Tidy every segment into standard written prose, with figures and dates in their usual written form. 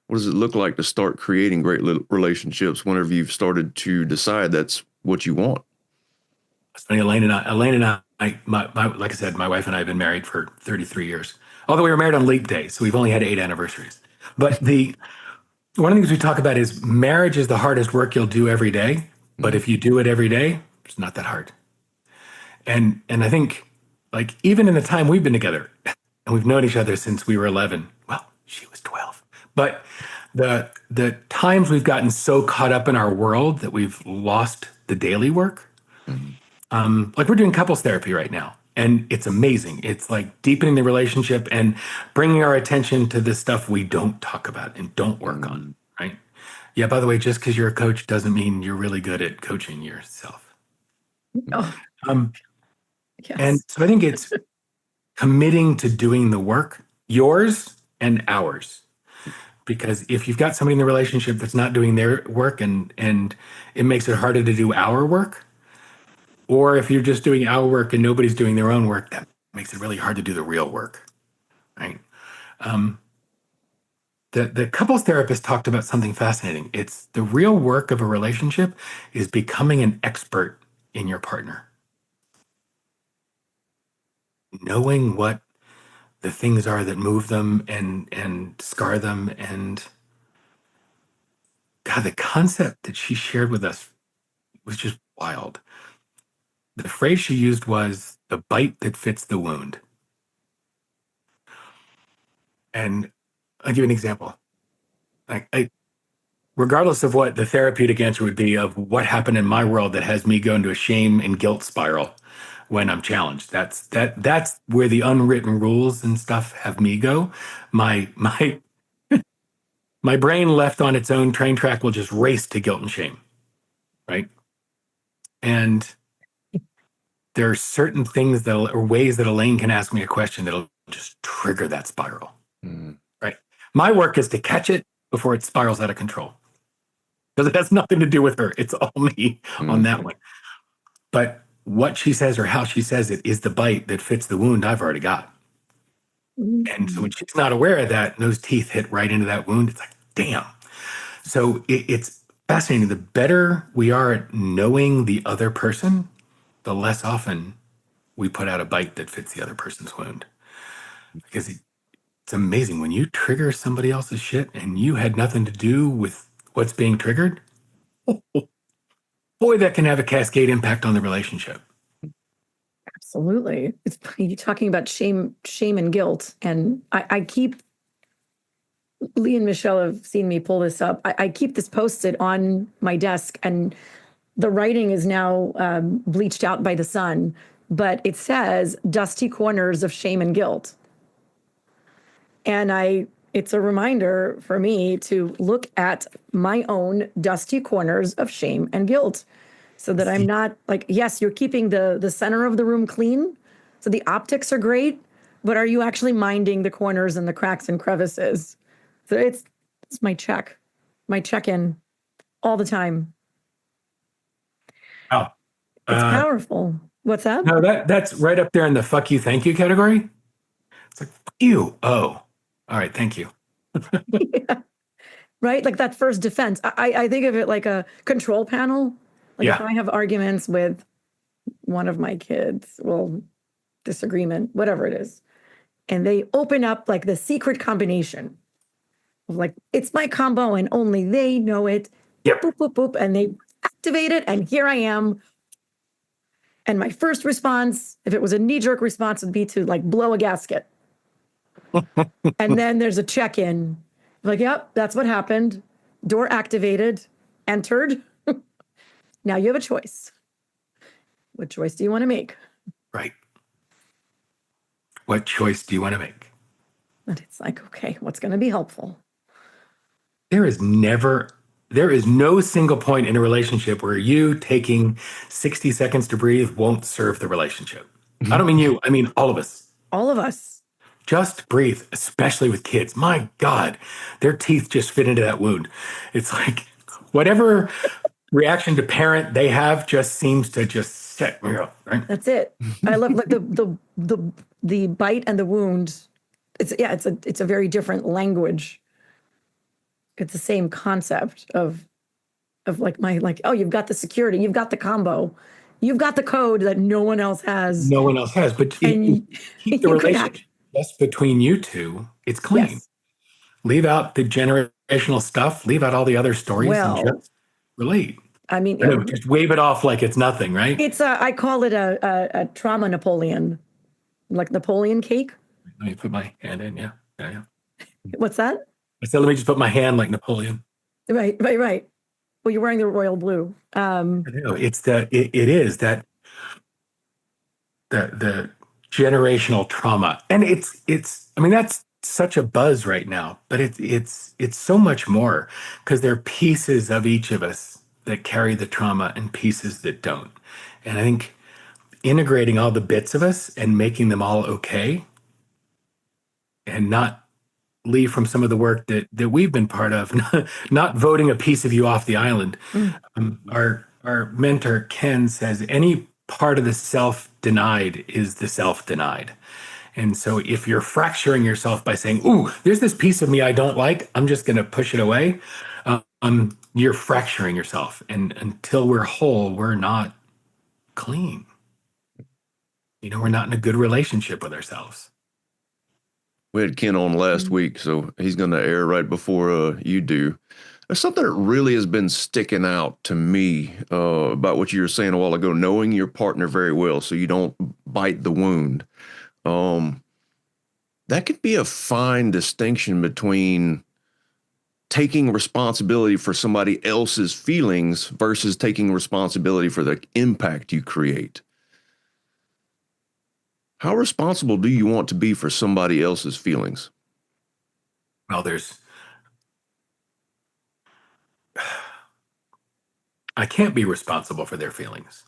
What does it look like to start creating great relationships whenever you've started to decide that's what you want? It's funny, Elaine and I, like I said, my wife and I have been married for 33 years. Although we were married on leap day, so we've only had 8 anniversaries. But the one of the things we talk about is marriage is the hardest work you'll do every day. But Mhm. if you do it every day, it's not that hard. And I think like even in the time we've been together, and we've known each other since we were 11. Well, she was 12. But the times we've gotten so caught up in our world that we've lost the daily work. Mhm. Like we're doing couples therapy right now, and it's amazing. It's like deepening the relationship and bringing our attention to the stuff we don't talk about and don't work on, Mhm. right? Yeah, by the way, just because you're a coach doesn't mean you're really good at coaching yourself. Oh, Um, and yes. so I think it's committing to doing the work, yours and ours. Because if you've got somebody in the relationship that's not doing their work and it makes it harder to do our work, or if you're just doing our work and nobody's doing their own work, that makes it really hard to do the real work, right? Um, the couples therapist talked about something fascinating. It's the real work of a relationship is becoming an expert in your partner, knowing what the things are that move them and scar them. And God, the concept that she shared with us was just wild. The phrase she used was the bite that fits the wound. And I'll give you an example. I regardless of what the therapeutic answer would be of what happened in my world that has me go into a shame and guilt spiral when I'm challenged. That's where the unwritten rules and stuff have me go. My my brain left on its own train track will just race to guilt and shame, right? And there are certain things that or ways that Elaine can ask me a question that'll just trigger that spiral, Mhm. right? My work is to catch it before it spirals out of control because it has nothing to do with her. It's all me on that Mhm. one. But what she says or how she says it is the bite that fits the wound I've already got. And so when Mhm. she's not aware of that, and those teeth hit right into that wound, it's like, damn. So it's fascinating. The better we are at knowing the other person, the less often we put out a bite that fits the other person's wound. Because it's amazing when you trigger somebody else's shit and you had nothing to do with what's being triggered. Boy, that can have a cascade impact on the relationship. Absolutely. It's you're talking about shame and guilt. And I keep Lee and Michelle have seen me pull this up. I keep this posted on my desk, and the writing is now bleached out by the sun, but it says dusty corners of shame and guilt. And it's a reminder for me to look at my own dusty corners of shame and guilt so that I'm not like, yes, you're keeping the center of the room clean. So the optics are great, but are you actually minding the corners and the cracks and crevices? So it's my check-in all the time. Oh, It's uh, powerful. What's that? no, that's right up there in the fuck you, thank you category. It's like, fuck you. Oh, all right, thank you. Yeah. Right? Like that first defense. I think of it like a control panel. Like if Yeah. I have arguments with one of my kids, well, disagreement, whatever it is, and they open up like the secret combination of like, it's my combo and only they know it. Yep. Boop, boop, boop. And they activate it. And here I am. And my first response, if it was a knee jerk response, would be to like blow a gasket. And then there's a check in. Like, yep, that's what happened. Door activated, entered. Now you have a choice. What choice do you want to make? Right. What choice do you want to make? And it's like, okay, what's going to be helpful? There is never, there is no single point in a relationship where you taking 60 seconds to breathe won't serve the relationship. I don't mean you, I mean all of us. All of us. Just breathe, especially with kids. My God, their teeth just fit into that wound. It's like whatever reaction to parent they have just seems to just set me up, right? That's it. I love like the bite and the wound. It's yeah, it's a very different language. it's the same concept of oh, you've got the security, you've got the combo, you've got the code that no one else has. No one else has, but And keep the you could hack. relationship just between you two. It's clean. Yes. Leave out the generational stuff. Leave out all the other stories and Well, just relate. I mean, I know, just wave it off like it's nothing, right? I call it a trauma Napoleon, like Napoleon cake. Let me put my hand in. Yeah. What's that? I said, let me just put my hand like Napoleon. Right. Well, you're wearing the royal blue. I know. It is that the generational trauma. And I mean, that's such a buzz right now, but it's so much more because there are pieces of each of us that carry the trauma and pieces that don't. And I think integrating all the bits of us and making them all okay and not leave from some of the work that we've been part of, not voting a piece of you off the island. Our mentor Ken says any part of the self denied is the self denied. And so if you're fracturing yourself by saying, "Ooh, there's this piece of me I don't like, I'm just going to push it away," you're fracturing yourself. And until we're whole, we're not clean. We're not in a good relationship with ourselves. We had Ken on last week, so he's going to air right before you do. There's something that really has been sticking out to me about what you were saying a while ago, knowing your partner very well so you don't bite the wound. That could be a fine distinction between taking responsibility for somebody else's feelings versus taking responsibility for the impact you create. How responsible do you want to be for somebody else's feelings? Well, I can't be responsible for their feelings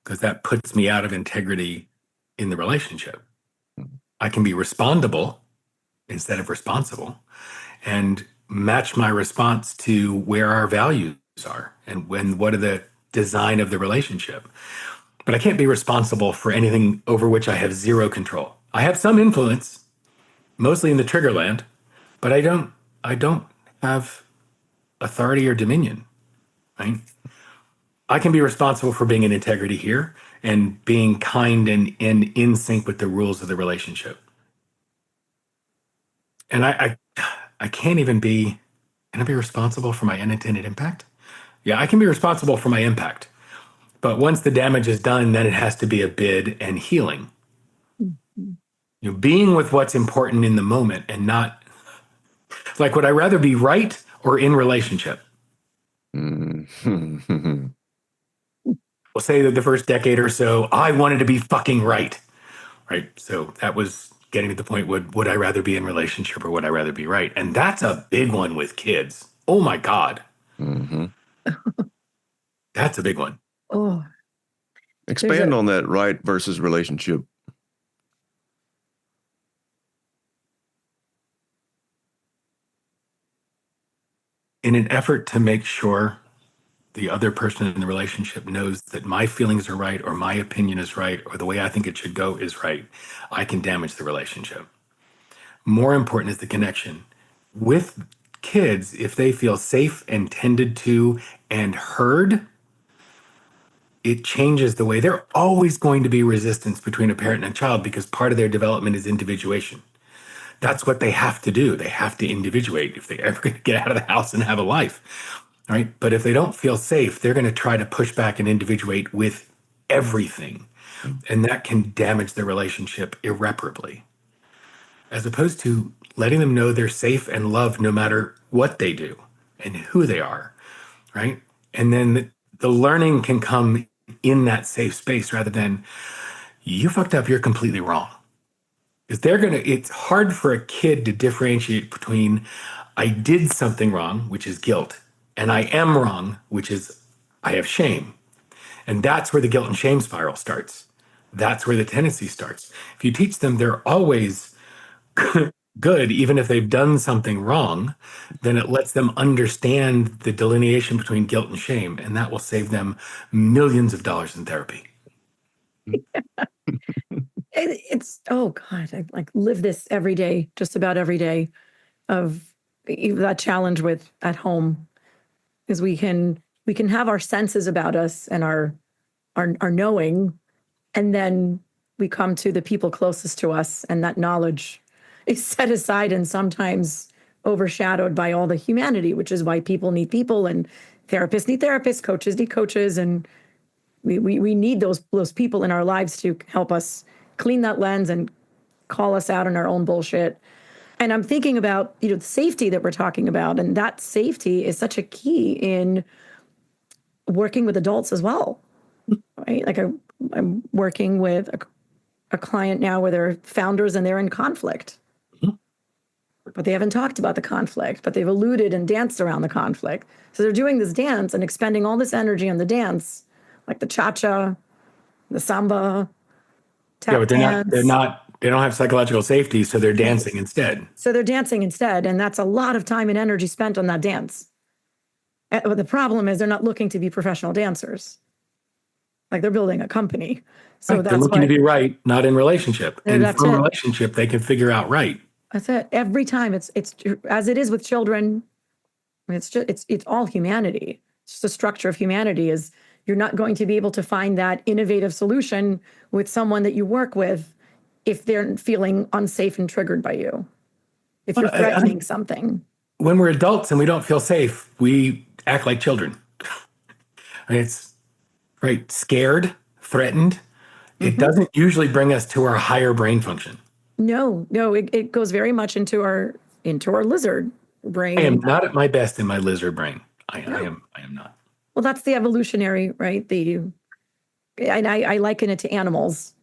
because that puts me out of integrity in the relationship. I can be respondable instead of responsible and match my response to where our values are and what are the design of the relationship. But I can't be responsible for anything over which I have zero control. I have some influence, mostly in the trigger land, but I don't have authority or dominion, right? I can be responsible for being in integrity here and being kind and in sync with the rules of the relationship. And I can't even be, can I be responsible for my unintended impact? Yeah, I can be responsible for my impact. But once the damage is done, then it has to be a bid and healing. Being with what's important in the moment and not like, would I rather be right or in relationship? Mm-hmm. We'll say that the first decade or so, I wanted to be fucking right. Right. So that was getting to the point, would I rather be in relationship or would I rather be right? And that's a big one with kids. Oh my God. Mm-hmm. That's a big one. Oh, Expand on that right versus relationship. In an effort to make sure the other person in the relationship knows that my feelings are right or my opinion is right or the way I think it should go is right, I can damage the relationship. More important is the connection. With kids, if they feel safe and tended to and heard, it changes the way. There always going to be resistance between a parent and a child because part of their development is individuation. That's what they have to do. They have to individuate if they're ever going to get out of the house and have a life, right? But if they don't feel safe, they're going to try to push back and individuate with everything. And that can damage their relationship irreparably. As opposed to letting them know they're safe and loved no matter what they do and who they are, right? And then the learning can come in that safe space rather than you fucked up, you're completely wrong. Because it's hard for a kid to differentiate between I did something wrong, which is guilt, and I am wrong, which is I have shame. And that's where the guilt and shame spiral starts. That's where the tendency starts. If you teach them they're always good, even if they've done something wrong, then it lets them understand the delineation between guilt and shame, and that will save them millions of dollars in therapy. it's oh God, I like live this every day, just about every day. Of that challenge with at home is we can have our senses about us and our knowing, and then we come to the people closest to us, and that knowledge is set aside and sometimes overshadowed by all the humanity, which is why people need people and therapists need therapists, coaches need coaches, and we need those people in our lives to help us clean that lens and call us out on our own bullshit. And I'm thinking about, the safety that we're talking about, and that safety is such a key in working with adults as well, right? Like I'm working with a client now where they're founders and they're in conflict, but they haven't talked about the conflict, but they've alluded and danced around the conflict. So they're doing this dance and expending all this energy on the dance, like the cha-cha, the samba, tap Yeah, but dance. they don't have psychological safety, so they're dancing instead. So they're dancing instead, and that's a lot of time and energy spent on that dance. But the problem is they're not looking to be professional dancers. Like they're building a company. So Right, they're that's looking why to be right, not in relationship. Yeah, And that's from it. relationship, they can figure out right. That's it. Every time it's as it is with children. I mean, it's all humanity. It's just the structure of humanity is you're not going to be able to find that innovative solution with someone that you work with if they're feeling unsafe and triggered by you. If you're Well, threatening something. When we're adults and we don't feel safe, we act like children. I mean, it's right, scared, threatened. It doesn't usually bring us to our higher brain function. No, it goes very much into our lizard brain. I am And not at my best in my lizard brain. I am not. well, that's the evolutionary, right? And I liken it to animals.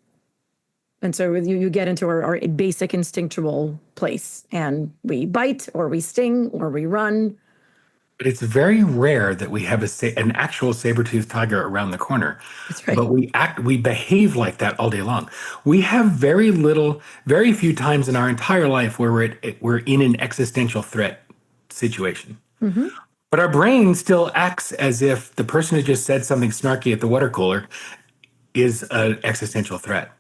And so you get into our basic instinctual place, and we bite or we sting or we run. But it's very rare that we have an actual saber-toothed tiger around the corner. That's right. But we behave like that all day long. We have very few times in our entire life where we're in an existential threat situation. But our brain still acts as if the person who just said something snarky at the water cooler is an existential threat.